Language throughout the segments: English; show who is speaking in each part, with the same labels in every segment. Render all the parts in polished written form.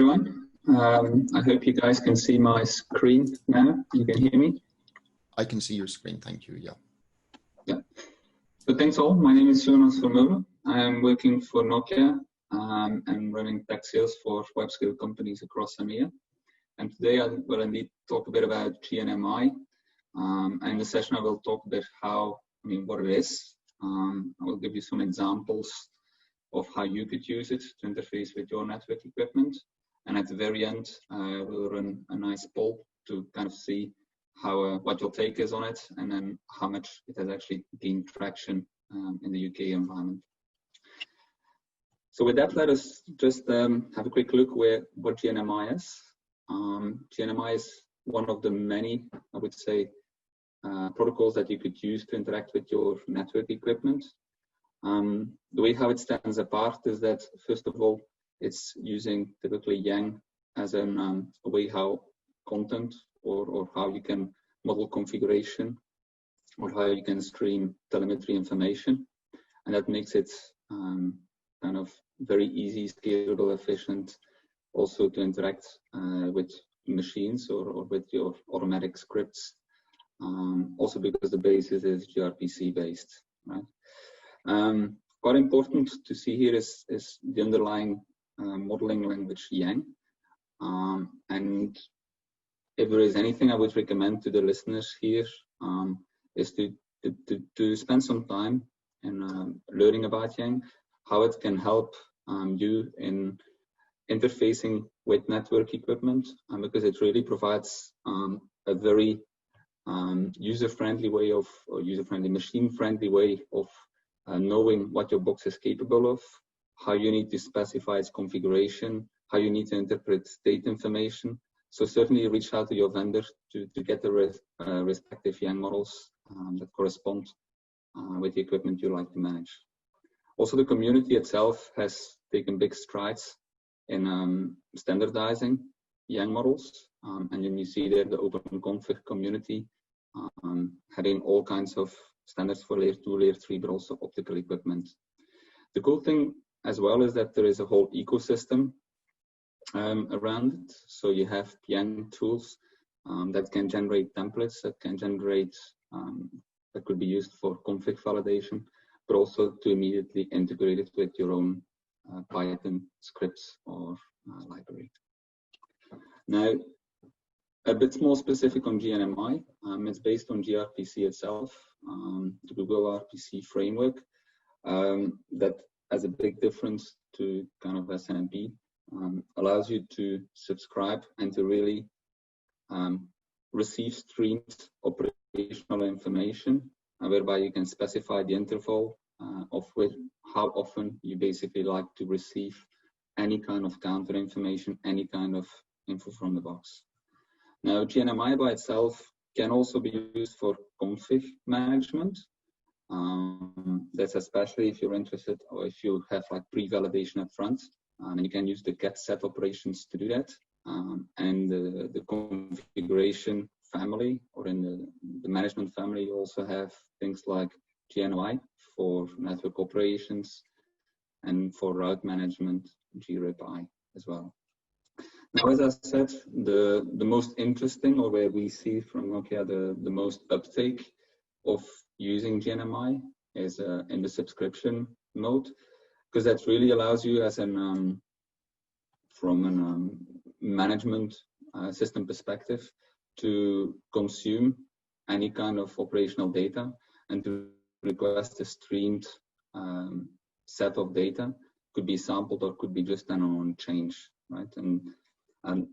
Speaker 1: everyone. I hope you guys can see my screen now. You can hear me?
Speaker 2: I can see your screen, thank you,
Speaker 1: Yeah. So thanks all. My name is Jonas Vermeulen. I am working for Nokia and running tech sales for web-scale companies across EMEA. And today I will indeed talk a bit about gNMI. And in the session I will talk a bit what it is. I will give you some examples of how you could use it to interface with your network equipment. And at the very end, we'll run a nice poll to kind of see how what your take is on it, and then how much it has actually gained traction in the UK environment. So with that, let us just have a quick look what gNMI is. gNMI is one of the many, I would say, protocols that you could use to interact with your network equipment. The way how it stands apart is that, first of all, it's using typically Yang as a way how content or how you can model configuration or how you can stream telemetry information. And that makes it kind of very easy, scalable, efficient, also to interact with machines or with your automatic scripts. Also because the basis is gRPC based, right? Quite important to see here is the underlying modeling language Yang. And if there is anything I would recommend to the listeners here is to spend some time in learning about Yang, how it can help you in interfacing with network equipment, because it really provides a very user-friendly way of, or user-friendly, machine-friendly way of knowing what your box is capable of, how you need to specify its configuration, how you need to interpret state information. So certainly reach out to your vendor to get the respective Yang models that correspond with the equipment you like to manage. Also, the community itself has taken big strides in standardizing Yang models. And then you see there the open config community having all kinds of standards for layer 2, layer 3, but also optical equipment. The cool thing as well is that there is a whole ecosystem around it. So you have Yang tools that can generate templates, that can generate, that could be used for config validation, but also to immediately integrate it with your own Python scripts or library. Now, a bit more specific on gNMI, it's based on gRPC itself, the Google RPC framework, that has a big difference to kind of SNMP, allows you to subscribe and to really receive streamed operational information, whereby you can specify the interval of how often you basically like to receive any kind of counter information, any kind of info from the box. Now, gNMI by itself can also be used for config management. That's especially if you're interested or if you have like pre-validation up front. And you can use the get set operations to do that. And the configuration family, or in the management family, you also have things like gNMI for network operations and for route management, gripI as well. Now, as I said, the most interesting, or where we see from Nokia the most uptake of using gNMI is in the subscription mode, because that really allows you as an from a management system perspective to consume any kind of operational data and to request a streamed set of data. Could be sampled or could be just an on change, right? And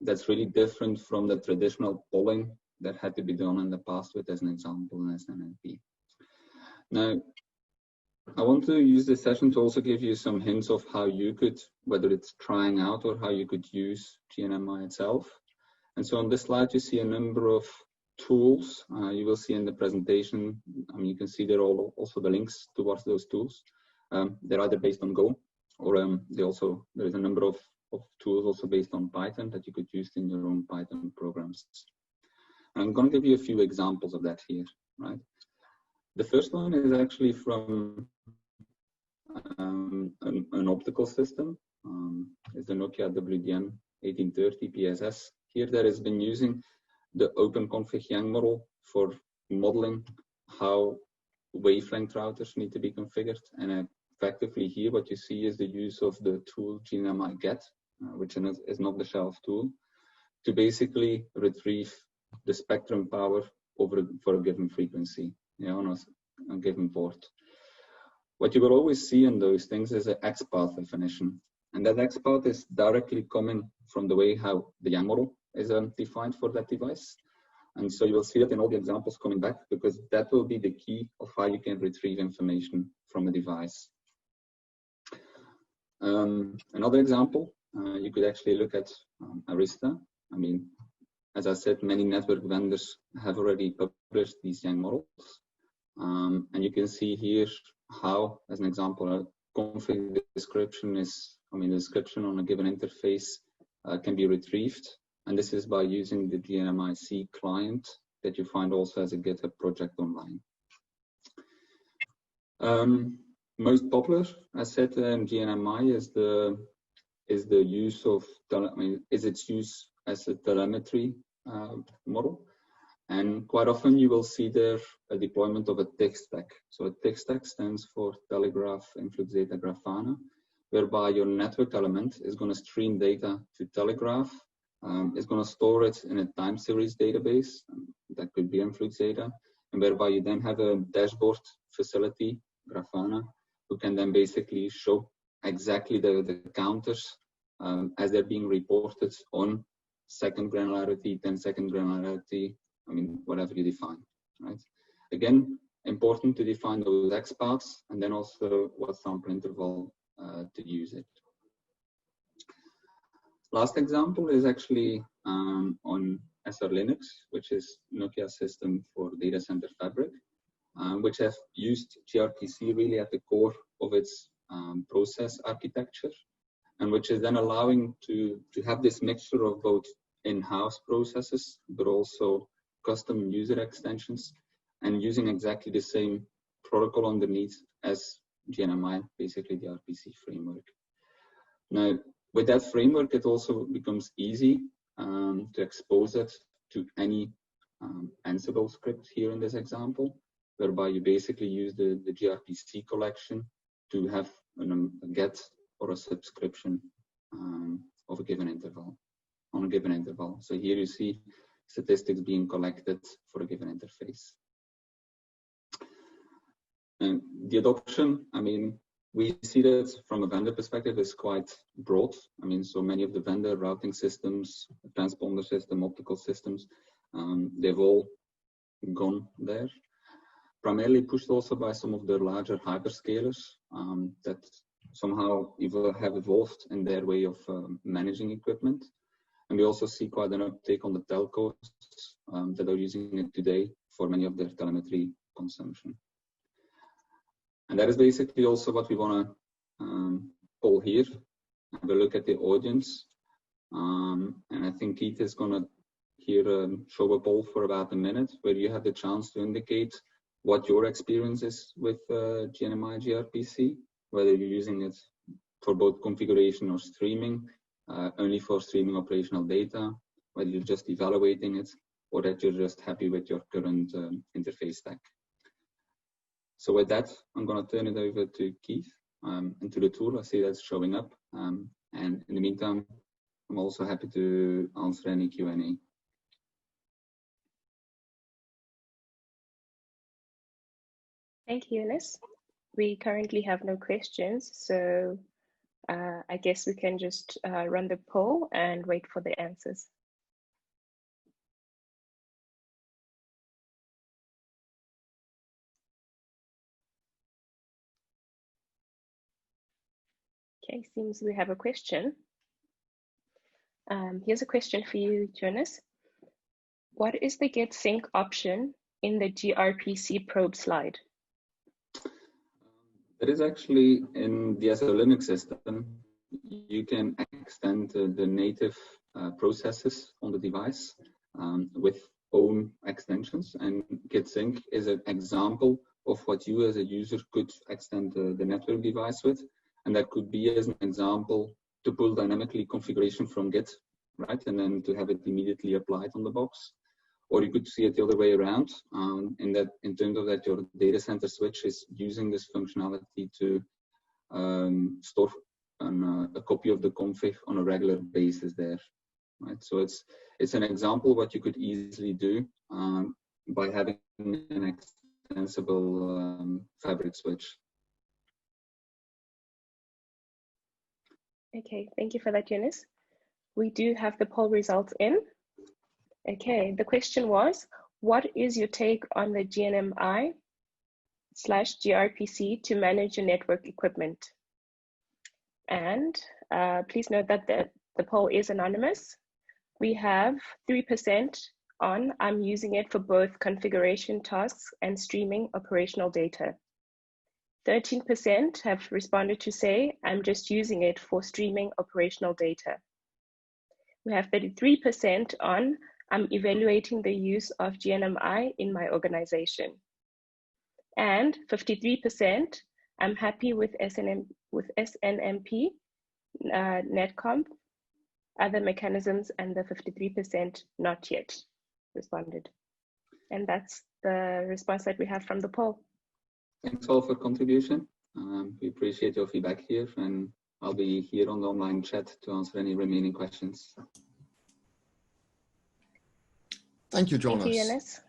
Speaker 1: that's really different from the traditional polling that had to be done in the past with, as an example, an SNMP. Now, I want to use this session to also give you some hints of how you could, whether it's trying out or how you could use gNMI itself. And so on this slide, you see a number of tools. You will see in the presentation, you can see there are also the links towards those tools. They're either based on Go, or there is a number of tools also based on Python that you could use in your own Python programs. I'm going to give you a few examples of that here, right? The first one is actually from an optical system. It's the Nokia WDM 1830 PSS. Here there has been using the OpenConfig YANG model for modeling how wavelength routers need to be configured. And effectively here what you see is the use of the tool gNMI get, which is not the shelf tool, to basically retrieve the spectrum power for a given frequency, on a given port. What you will always see in those things is an XPath definition. And that XPath is directly coming from the way how the YANG model is defined for that device. And so you will see that in all the examples coming back, because that will be the key of how you can retrieve information from a device. Another example, you could actually look at Arista. I mean, as I said, many network vendors have already published these YANG models. And you can see here how, as an example, a config description is, the description on a given interface can be retrieved. And this is by using the gNMI client that you find also as a GitHub project online. Most popular, as said, gNMI is the use of its use as a telemetry model. And quite often you will see there a deployment of a TIG stack. So a TIG stack stands for Telegraph Influx Data Grafana, whereby your network element is going to stream data to Telegraph. It's going to store it in a time series database. That could be Influx data. And whereby you then have a dashboard facility, Grafana, who can then basically show exactly the counters as they're being reported on second granularity, 10-second granularity, whatever you define, right? Again, important to define those XPaths and then also what sample interval to use it. Last example is actually on SR Linux, which is Nokia's system for data center fabric, which have used gRPC really at the core of its process architecture, and which is then allowing to have this mixture of both in-house processes, but also custom user extensions, and using exactly the same protocol underneath as gNMI, basically the RPC framework. Now, with that framework, it also becomes easy to expose it to any Ansible script here in this example, whereby you basically use the gRPC collection to have a get or a subscription of a given interval, on a given interval. So here you see statistics being collected for a given interface. And the adoption, we see that from a vendor perspective is quite broad. So many of the vendor routing systems, transponder system, optical systems, they've all gone there. Primarily pushed also by some of the larger hyperscalers that somehow have evolved in their way of managing equipment. And we also see quite an uptake on the telcos that are using it today for many of their telemetry consumption. And that is basically also what we want to poll here. Have a look at the audience. And I think Keith is going to here show a poll for about a minute where you have the chance to indicate what your experience is with gNMI gRPC, whether you're using it for both configuration or streaming, only for streaming operational data, whether you're just evaluating it, or that you're just happy with your current interface stack. So with that, I'm going to turn it over to Keith and to the tool. I see that's showing up. And in the meantime, I'm also happy to answer any Q&A.
Speaker 3: Thank you, Jonas. We currently have no questions, so I guess we can just run the poll and wait for the answers. Okay, seems we have a question. Here's a question for you, Jonas. What is the get sync option in the gRPC probe slide?
Speaker 1: That is actually in the SR Linux system. You can extend the native processes on the device with own extensions, and getsync is an example of what you as a user could extend the network device with, and that could be as an example to pull dynamically configuration from Git right? And then to have it immediately applied on the box. Or you could see it the other way around, in terms of that your data center switch is using this functionality to store a copy of the config on a regular basis there, right? So it's an example of what you could easily do by having an extensible fabric switch.
Speaker 3: Okay, thank you for that, Jonas. We do have the poll results in. Okay, the question was, what is your take on the gNMI/gRPC to manage your network equipment? And please note that the poll is anonymous. We have 3% on I'm using it for both configuration tasks and streaming operational data. 13% have responded to say, I'm just using it for streaming operational data. We have 33% on I'm evaluating the use of gNMI in my organization. And 53%, I'm happy with SNMP, netconf, other mechanisms, and the 53% not yet responded. And that's the response that we have from the poll.
Speaker 1: Thanks all for contribution. We appreciate your feedback here, and I'll be here on the online chat to answer any remaining questions.
Speaker 2: Thank you, Jonas.
Speaker 3: Thank you, Jonas.